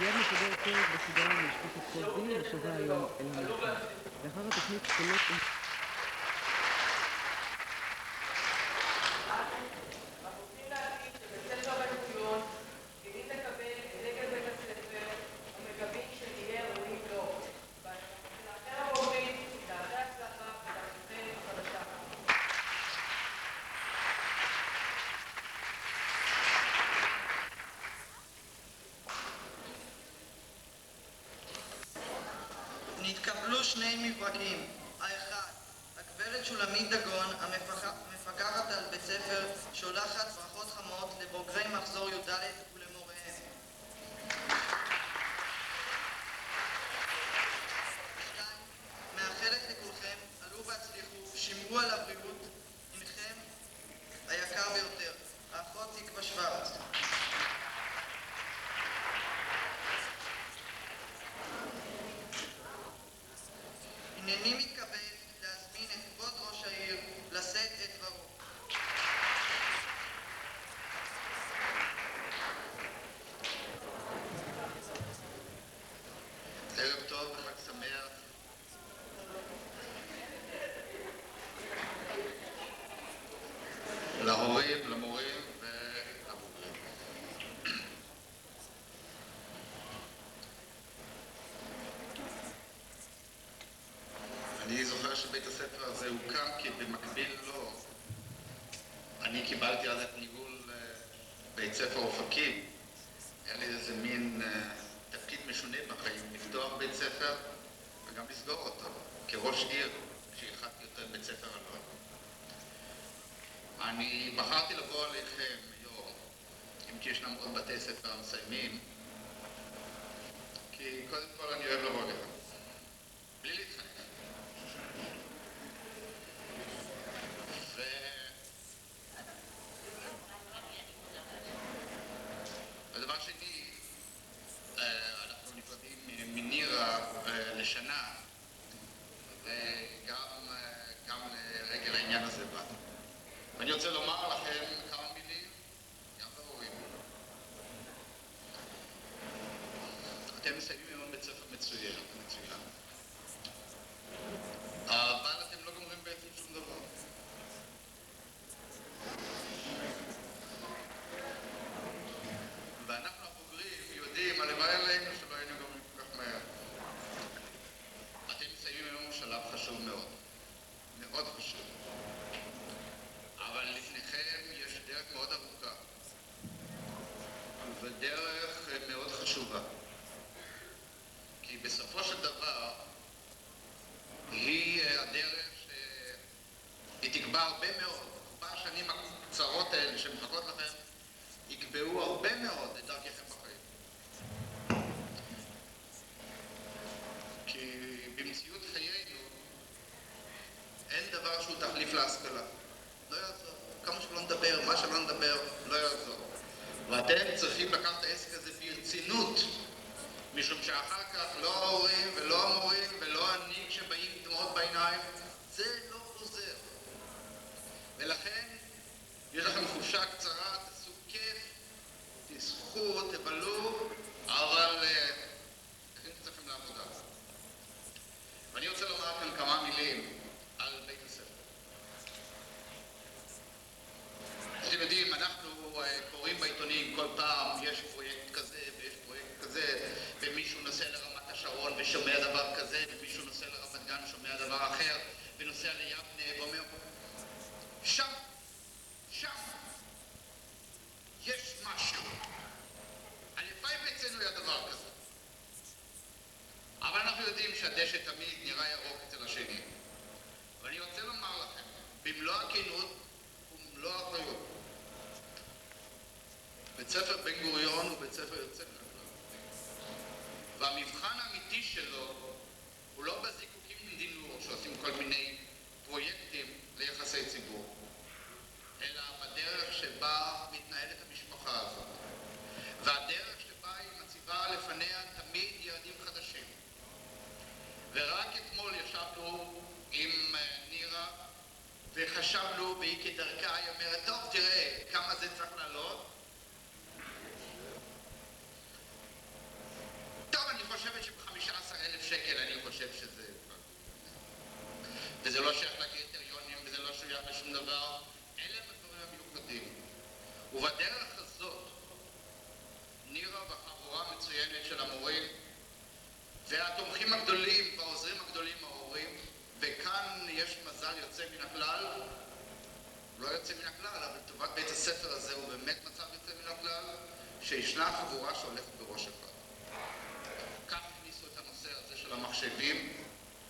מיד משדר פרק בסדרה משפחת קולבי השבה היום אל המרכז. לאחר התוכנית קולות נתקבלו שני מברקים. האחד, הגברת שולמית דגון, המפקחת על בית ספר, שולחת ברכות חמות לבוגרי מחזור י"ד ולמוריהם. שתיים, מאחלת לכולכם, עלו והצליחו, שמרו על הבריאות, עמכם היקר ביותר, האחות תקווה שוורץ. הנני מתכבד להזמין את כבוד ראש העיר לשאת את דברו. ערב טוב וחג שמח. להורים, למורים ולבוגרים. אני זוכר שבית הספר הזה הוקם כי במקביל לו אני קיבלתי אז את ניהול בית ספר אופקים. היה לי איזה מין תפקיד משונה בחיים, לפתוח בית ספר וגם לסגור אותו כראש עיר כשהלכתי יותר בית ספר אלון. אני בחרתי לבוא עליכם היום, אם כי ישנם עוד בתי ספר מסיימים, כי קודם כל אני אוהב לבוא לכם, בלי להתחנך. הדבר שני, אנחנו נפרדים מנירה לשנה, וגם לרגל העניין הזה בא. ואני רוצה לומר לכם כמה מילים, גם להורים. אתם מסיימים היום בית ספר מצוין. אבל אתם לא גומרים בעצם שום דבר. ואנחנו הבוגרים יודעים, הלוואי עלינו שלא היינו גומרים כל כך מהר. אתם מסיימים היום שלב חשוב מאוד. מאוד חשוב. אבל לפניכם יש דרך מאוד ארוכה. ודרך מאוד חשובה. כי בסופו של דבר, היא הדרך שהיא תקבע הרבה מאוד. בשנים הקצרות האלה שמחכות לכם, יקבעו הרבה מאוד את דרככם בחיים. כי במציאות חיינו אין דבר שהוא תחליף להשכלה. לא יעזור. כמה שלא נדבר, מה שלא נדבר, לא יעזור. ואתם צריכים לקחת את העסק הזה ברצינות, משום שאחר כך לא ההורים ולא המורים ולא אני כשבאים דמעות בעיניים, זה לא עוזר. ולכן יש לכם חופשה קצרה, תעשו כיף, תשחו, תבלו, אבל תכין את עצמכם לעבודה. ואני רוצה לומר כאן כמה מילים על בית הספר. אתם יודעים, אנחנו קוראים בעיתונים כל פעם, יש פרויקט כזה ויש פרויקט כזה, ומישהו נוסע לרמת השרון ושומע דבר כזה, ומישהו נוסע לרמת גן ושומע דבר אחר, ונוסע ליבנה ואומר, שם יש משהו. הלוואי ואצלנו היה דבר כזה. אבל אנחנו יודעים שהדשא תמיד נראה ירוק אצל השני. ואני רוצה לומר לכם, במלוא הכנות ובמלוא האחריות, בית ספר בן גוריון הוא בית ספר יוצא מן הכלל. והמבחן האמיתי שלו הוא לא בזיקוקים דינור שעושים כל מיני פרויקטים ליחסי ציבור, אלא בדרך שבה מתנהלת המשפחה הזאת. והדרך שבה היא מציבה לפניה תמיד ילדים חדשים. ורק אתמול ישבנו עם נירה וחשבנו, והיא כדרכה היא אומרת, טוב תראה כמה זה צריך לעלות. ובדרך הזאת נירה והחבורה המצוינת של המורים והתומכים הגדולים והעוזרים הגדולים ההורים, וכאן יש מזל יוצא מן הכלל, לא יוצא מן הכלל, אבל טובת בית הספר הזה הוא באמת מצב יוצא מן הכלל, שישנה חבורה שהולכת בראש אחד. כך הכניסו את הנושא הזה של המחשבים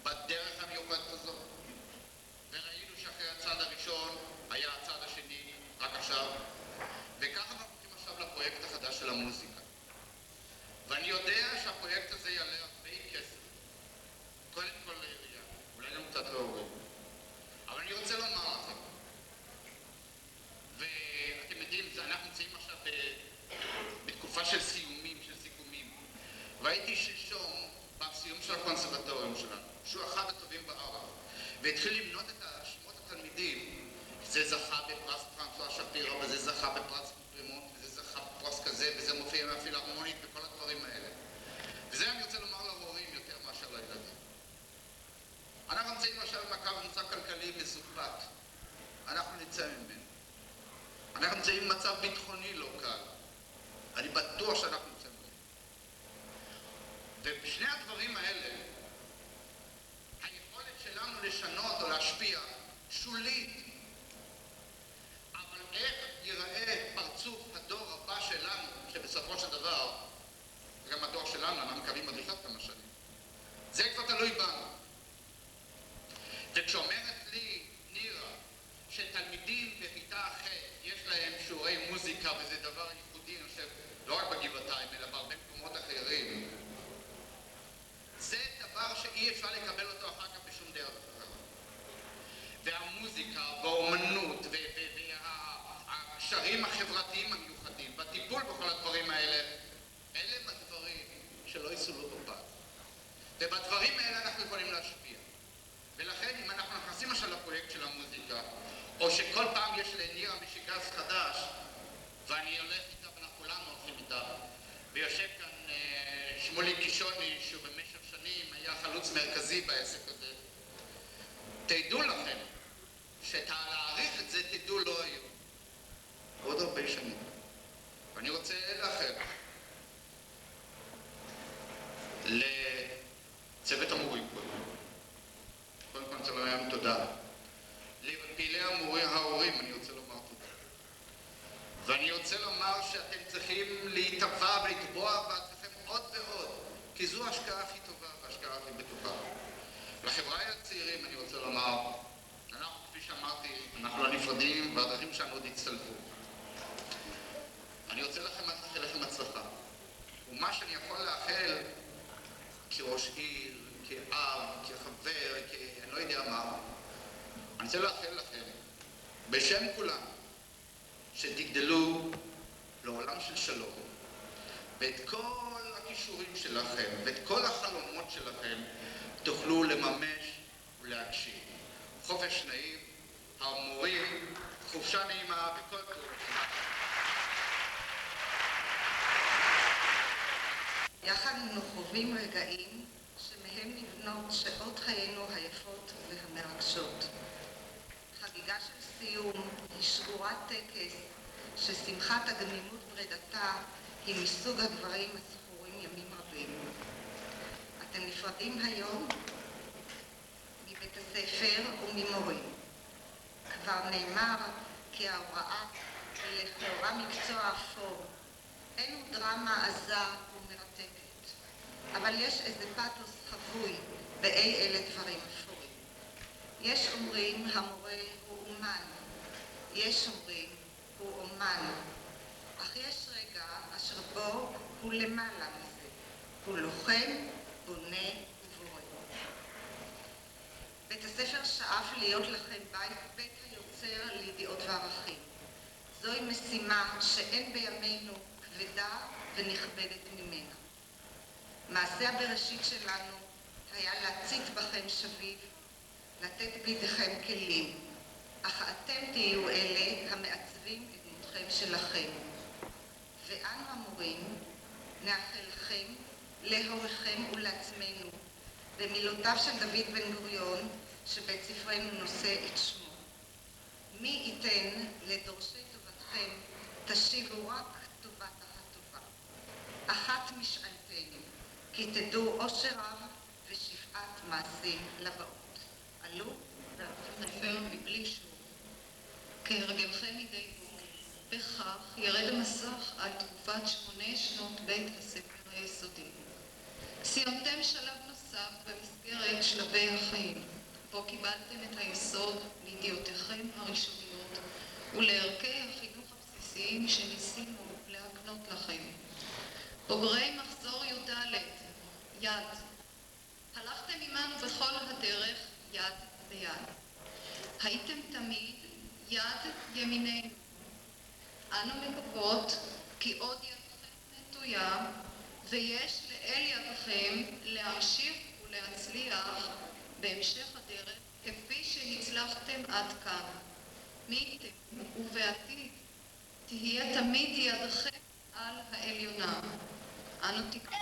בדרך המיוחדת הזאת, וראינו שאחרי הצעד הראשון היה הצעד השני רק עכשיו, וככה אנחנו הולכים עכשיו לפרויקט החדש של המוזיקה. ואני יודע שהפרויקט הזה יעלה הרבה כסף, קודם כל לעירייה, אולי גם קצת להורים. אבל אני רוצה לומר לכם, ואתם יודעים, אנחנו נמצאים עכשיו בתקופה של סיומים, של סיכומים. והייתי שלשום בסיום של הקונסרבטוריום שלנו, שהוא אחד הטובים בארץ, והתחיל למנות את שמות התלמידים. זה זכה בפרס פרנסואה שפירא, וזה זכה בפרס פרימונט, וזה זכה בפרס כזה, וזה מופיע מהפילהרמונית וכל הדברים האלה. וזה אני רוצה לומר להורים יותר מאשר לילדים. אנחנו נמצאים עכשיו במצב כלכלי מסופק. אנחנו נצא ממנו. אנחנו נמצאים במצב ביטחוני לא קל. אני בטוח שאנחנו נצא ממנו. ובשני הדברים האלה, היכולת שלנו לשנות או להשפיע שולית. אבל איך ייראה פרצוף הדור הבא שלנו, שבסופו של דבר, גם הדור שלנו, אנחנו מקווים עוד לחיות כמה שנים. זה כבר תלוי בנו. וכשאומרת לי נירה שתלמידים בכיתה ח' יש להם שיעורי מוזיקה, וזה דבר ייחודי, אני חושב, לא רק בגבעתיים, אלא בהרבה מקומות אחרים, זה דבר שאי אפשר לקבל אותו אחר כך בשום דרך אחרת. והמוזיקה, והאומנות, והקשרים החברתיים המיוחדים, והטיפול בכל הדברים האלה, אלה הם הדברים שלא יסולו בבד. ובדברים האלה אנחנו יכולים להשפיע. ולכן אם אנחנו נכנסים עכשיו לפרויקט של המוזיקה, או שכל פעם יש לנירה משיגז חדש, ואני הולך איתה ואנחנו כולנו הולכים איתה, ויושב כאן שמולי קישוני, שהוא במשך שנים היה חלוץ מרכזי בעסק הזה, תדעו לכם, שתעריך את זה תדעו לא היום, עוד הרבה שנים. ואני רוצה לאחל לצוות המורים קודם כל אני רוצה לומר תודה. לפעילי ההורים אני רוצה לומר תודה. ואני רוצה לומר שאתם צריכים להתאבע ולטבוע בעצמכם עוד ועוד, כי זו ההשקעה הכי טובה וההשקעה הכי בטוחה. לחברה הצעירים אני רוצה לומר, אנחנו כפי שאמרתי, אנחנו לא נפרדים והדרכים שלנו עוד יצטלבו. אני רוצה לאחל לכם הצלחה. ומה שאני יכול לאחל כראש עיר, כאב, כחבר, אני לא יודע מה, אני רוצה לאחל לכם, בשם כולם, שתגדלו לעולם של שלום, ואת כל הכישורים שלכם, ואת כל החלומות שלכם, תוכלו לממש ולהגשים. חופש נעים, המורים, חופשה נעימה וכל טוב. יחד אנו חווים רגעים שמהם נבנות שעות חיינו היפות והמרגשות. חגיגה של סיום היא שגורת טקס ששמחת הגמימות פרידתה היא מסוג הדברים הזכורים ימים רבים. אתם נפרדים היום מבית הספר וממורים. כבר נאמר כי ההוראה היא לכאורה מקצוע אפור. אין הוא דרמה עזה ומרתקת, אבל יש איזה פתוס חבוי באי אלה דברים אפורים. יש אומרים המורה הוא אומן, יש אומרים הוא אומן, אך יש רגע אשר בו הוא למעלה מזה, הוא לוחם, בונה ובורא. בית הספר שאף להיות לכם בית היוצר לידיעות וערכים. זוהי משימה שאין בימינו כבדה ונכבדת ממנה. מעשה הבראשית שלנו היה להצית בכם שביב, לתת בידיכם כלים, אך אתם תהיו אלה המעצבים את דמותכם שלכם. ואנו המורים נאחל לכם, להוריכם ולעצמנו, במילותיו של דוד בן גוריון, שבית ספרנו נושא את שמו. מי ייתן לדורשי טובתכם תשיבו רק טובת הטובה. אחת משענתנו, כי תדעו עושר רב ושפעת מעשים לבאות. עלו נפר מבלי שוב. כהרגלכם מדי בוקר, בכך ירד המסך על תקופת 8 שנות בית הספר היסודי. סיימתם שלב נוסף במסגרת שלבי החיים, בו קיבלתם את היסוד לידיעותיכם הראשוניות ולערכי החינוך הבסיסיים שניסינו להקנות לכם. בוגרי מחזור י"ד, יד. הלכתם עמנו בכל הדרך יד ביד. הייתם תמיד יד ימיננו. אנו מקוות כי עוד ידכם נטויה ויש לאל ידכם להמשיך ולהצליח בהמשך הדרך כפי שהצלחתם עד כאן. מי ייתן ובעתיד תהיה תמיד ידכם על העליונה. אנו תקווה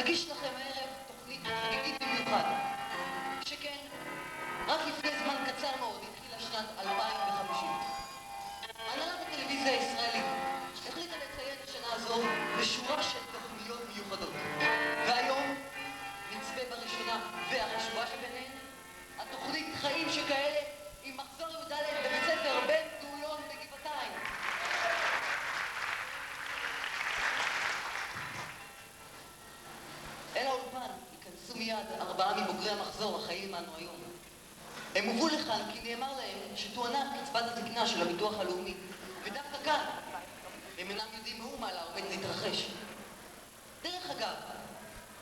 נגיש לכם הערב תוכנית חגיגית במיוחד. שכן, רק לפני זמן קצר מאוד התחילה שנת 2050. הנהלת הטלוויזיה הישראלית החליטה לציין את השנה הזו בשורה של תוכניות מיוחדות. והיום נצפה בראשונה והחשובה שביניהן, התוכנית חיים שכאלה עם מחזור י"ד בבית ספר בן גוריון בגבעתיים. אל האולפן ייכנסו מיד 4 מבוגרי המחזור החיים עמנו היום. הם הובאו לכאן כי נאמר להם שתוענק קצבת הזקנה של הביטוח הלאומי, ודווקא כאן הם אינם יודעים מאומה על העומד להתרחש. דרך אגב,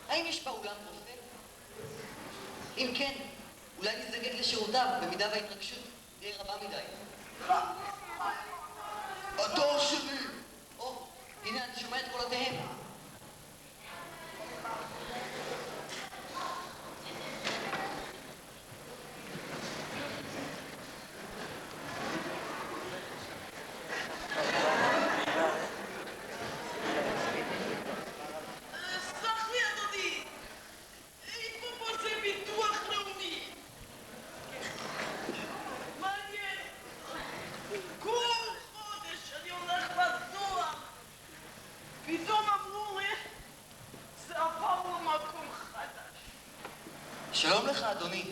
האם יש באולם רופא? אם כן, אולי נזדקק לשירותיו במידה וההתרגשות תהיה רבה מדי. התור שלי! או, הנה אני שומע את קולותיהם. סלח לי אדוני, איפה פה זה ביטוח לאומי? מעניין, כל חודש אני הולך בדואר, פתאום אמרו לי, זה עבר למקום חדש. שלום לך אדוני,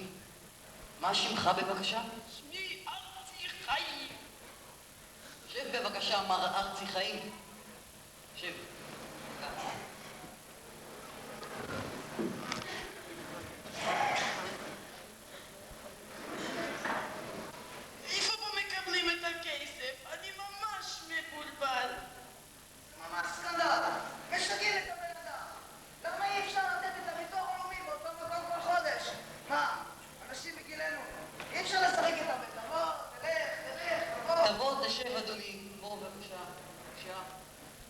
מה שמך בבקשה? שמי ארצי חיים. שב בבקשה מר ארצי חיים. שב. איפה פה מקבלים את הכסף? אני ממש מבולבל. ממש סקנדל. משגעים את הבן אדם. למה אי אפשר לתת את הביטוח הלאומי באותו מקום כל חודש? מה? אנשים בגילנו. אי אפשר לשחק איתם. תבוא, תלך, תבוא, תשב אדוני. בוא בבקשה. בבקשה.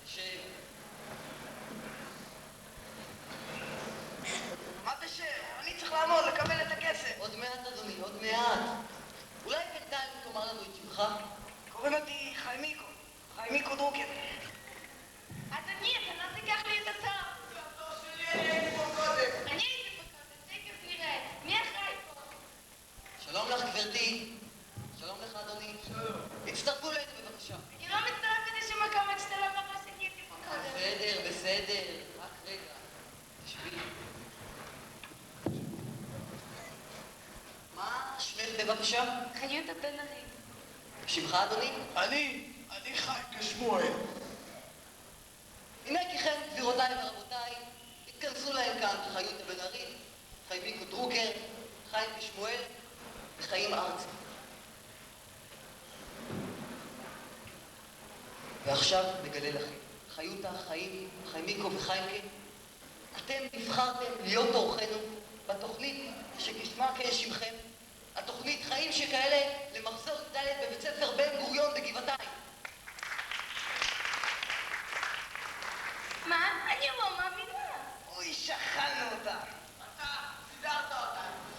תשב. מה תשב? אני צריך לעמוד, לקבל את הכסף. עוד מעט אדוני, עוד מעט. אולי בינתיים תאמר לנו את שמך? קוראים אותי חיימיקו. חיימיקו דרוקר. אדוני, אתה לא תיקח לי את התור. התור שלי, אני הייתי פה קודם. אני הייתי פה קודם, תכף נראה. מי אחראי פה? שלום לך גברתי. שלום לך אדוני. שלום. הצטרפו אלינו בבקשה. אני לא מצטרפת לשום מקום עד שאתה לא אומר שאני הייתי פה קודם. בסדר, בסדר. רק רגע. תשבי. מה שמך בבקשה? חניתה בן ארי. שמך אדוני? אני חיים כשמואל. הנה כי כן, גבירותיי ורבותיי, התכנסו להם כאן חיותה בן ארי, חיימיקו דרוקר, חיים כשמואל וחיים ארצי. ועכשיו נגלה לכם, חיותה, חיים, חיימיקו וחיימקה, אתם נבחרתם להיות אורחנו בתוכנית שכשמה כן שמכם, התוכנית חיים שכאלה למחזור ד' בבית ספר בן גוריון בגבעתיים. מה? אני לא מאמינה. אוי, שכלנו אותה. אתה סידרת אותנו.